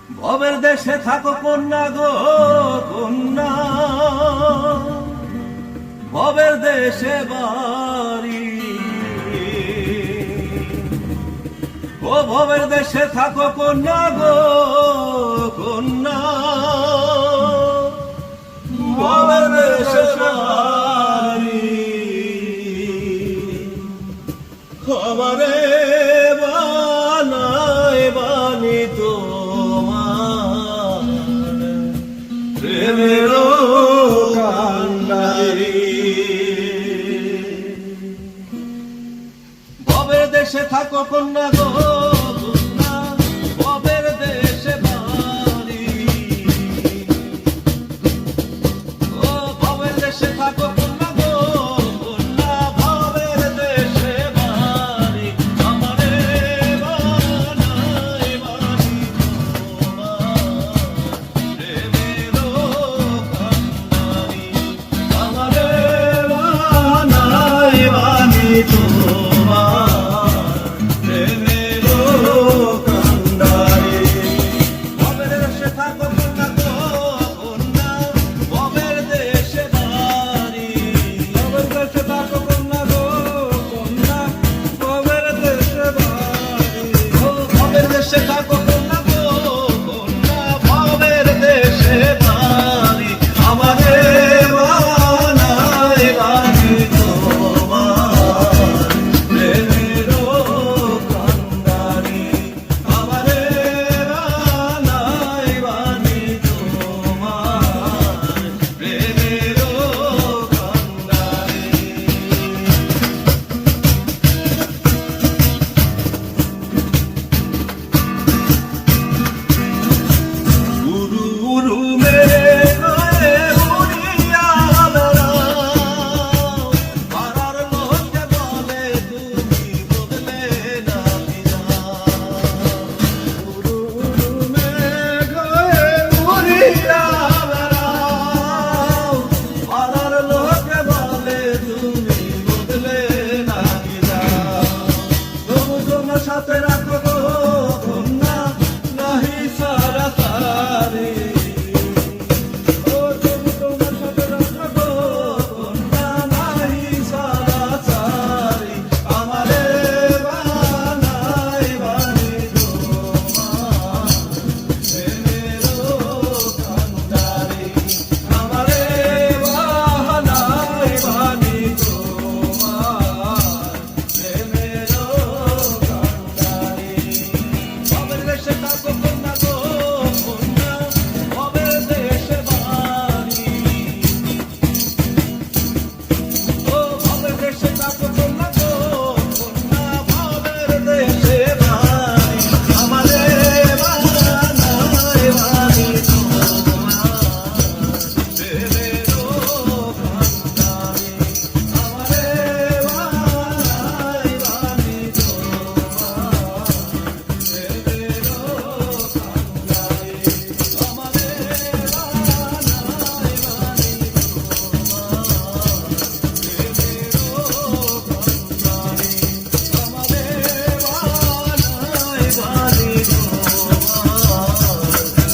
ভবের দেশে থাকো কন্যা গো কন্যা, ভবের দেশে বাড়ি। ও ভবের দেশে থাকো কন্যা গো কন্যা, ভবের দেশে বাড়ি। আমারে বানায় বানি তোমার প্রেমের কান্ডারি। ভবের দেশে থাকো কন্যা গো কন্যা, ভবের দেশে বাড়ি। ও ভবের দেশে থাকো কন্যা গো কন্যা, ভবের দেশে বাড়ি। আমারে বানায় বানি তোমার প্রেমের কান্ডারি। আমারে বানায় বানি তোমার প্রেমের কান্ডারি। ভবের দেশে থাকো কন্যা গো কন্যা, ভবের দেশে বাড়ি। ভবের দেশে থাকো কন্যা গো কন্যা, ভবের দেশে বাড়ি। ও ভবের দেশে থাকো কন্যা গো কন্যা, ভবের দেশে বাড়ি। আমারে বানায় বানি তোমার প্রেমের কান্ডারি। আমারে বানায় বানি তোমার প্রেমের কান্ডারি। উরু উরু মেঘে উড়িয়া বেড়াও, পাড়ার লোকে বলে তুমি বদলে না যাও। উরু উরু মেঘে উড়িয়া বেড়াও, পাড়ার লোকে বলে তুমি বদলে না যাও। তবু তোমার সাথে রাখো গো কন্যা, নাহি সারা তারি। ও তবু তোমার সাথে রাখো গো কন্যা, নাহি সারা তারি। আমারে বানায় বানি তোমার প্রেমের কান্ডারি। আমারে বানায় বানি তোমার প্রেমের কান্ডারি। ভবের দেশে থাকো কন্যা গো কন্যা, ভবের দেশে বাড়ি। ও ভবের দেশে থাকো কন্যা গো কন্যা, ভবের দেশে বাড়ি। আমারে বানায় বানি তোমার প্রেমের কান্ডারি। আমারে বানায় বানি তোমার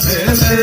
প্রেমের